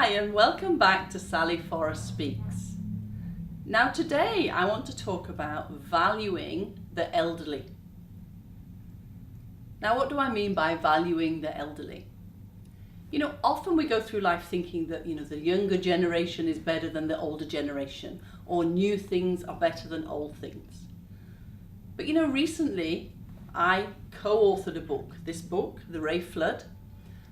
Hi and welcome back to Sally Forrest Speaks. Now today I want to talk about valuing the elderly. Now what do I mean by valuing the elderly? You know, often we go through life thinking that, the younger generation is better than the older generation, or new things are better than old things. But recently I co-authored a book, The Ray Flood,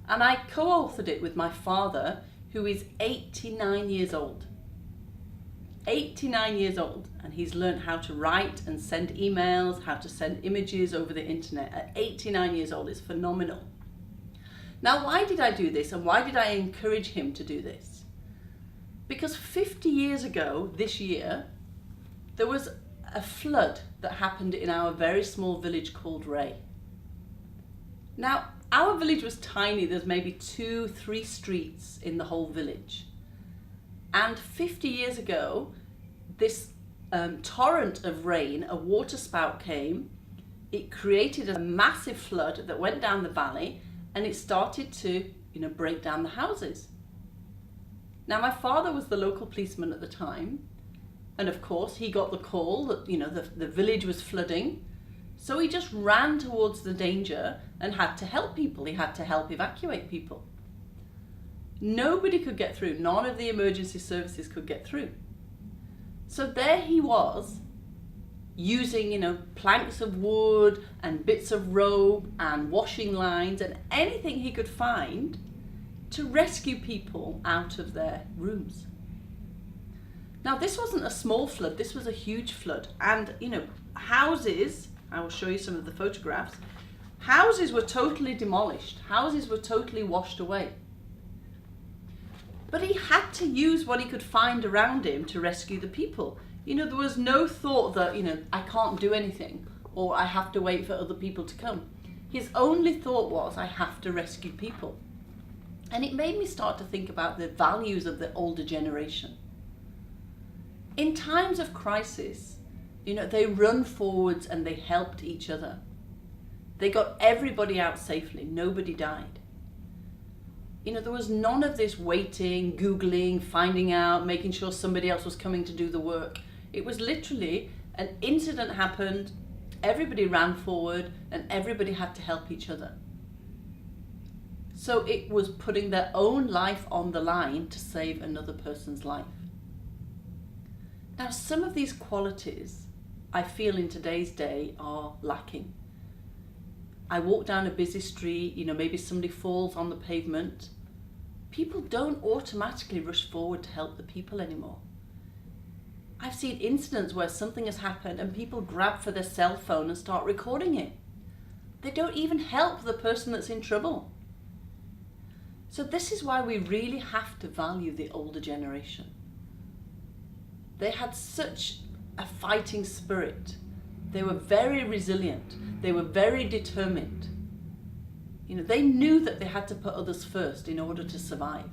and I co-authored it with my father, who is 89 years old. 89 years old, and he's learned how to write and send emails, how to send images over the internet at 89 years old. It's phenomenal. Now, why did I do this, and why did I encourage him to do this? Because 50 years ago, this year, there was a flood that happened in our very small village called Ray. Now, our village was tiny. There's maybe 2-3 streets in the whole village. And 50 years ago, this torrent of rain, a water spout came. It created a massive flood that went down the valley, and it started to, break down the houses. Now, my father was the local policeman at the time. And of course, he got the call that, the village was flooding. So he just ran towards the danger and had to help people. He had to help evacuate people. Nobody could get through. None of the emergency services could get through. So there he was, using, planks of wood and bits of rope and washing lines and anything he could find to rescue people out of their rooms. Now, this wasn't a small flood. This was a huge flood. And, houses, I will show you some of the photographs. Houses were totally demolished. Houses were totally washed away. But he had to use what he could find around him to rescue the people. There was no thought that, I can't do anything, or I have to wait for other people to come. His only thought was, I have to rescue people. And it made me start to think about the values of the older generation. In times of crisis, they run forwards and they helped each other. They got everybody out safely. Nobody died. There was none of this waiting, Googling, finding out, making sure somebody else was coming to do the work. It was literally an incident happened, everybody ran forward, and everybody had to help each other. So it was putting their own life on the line to save another person's life. Now, some of these qualities I feel in today's day are lacking. I walk down a busy street, maybe somebody falls on the pavement. People don't automatically rush forward to help the people anymore. I've seen incidents where something has happened and people grab for their cell phone and start recording it. They don't even help the person that's in trouble. So this is why we really have to value the older generation. They had such a fighting spirit. They were very resilient. They were very determined. They knew that they had to put others first in order to survive.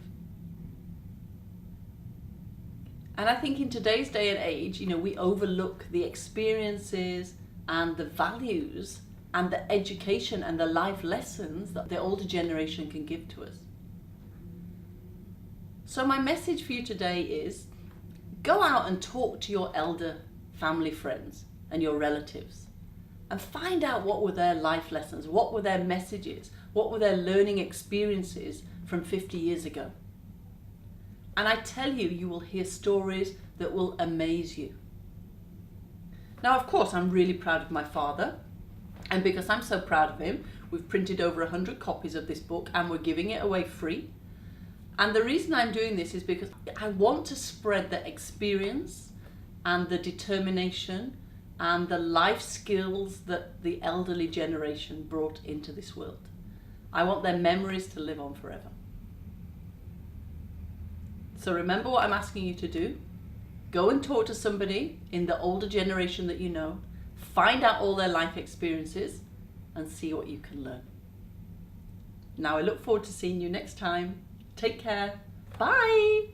And I think in today's day and age, we overlook the experiences and the values and the education and the life lessons that the older generation can give to us. So my message for you today is, go out and talk to your elder family friends and your relatives and find out what were their life lessons, what were their messages, what were their learning experiences from 50 years ago. And I tell you, you will hear stories that will amaze you. Now, of course, I'm really proud of my father. And because I'm so proud of him, we've printed over 100 copies of this book and we're giving it away free. And the reason I'm doing this is because I want to spread the experience and the determination and the life skills that the elderly generation brought into this world. I want their memories to live on forever. So remember what I'm asking you to do. Go and talk to somebody in the older generation that you know. Find out all their life experiences and see what you can learn. Now I look forward to seeing you next time. Take care. Bye.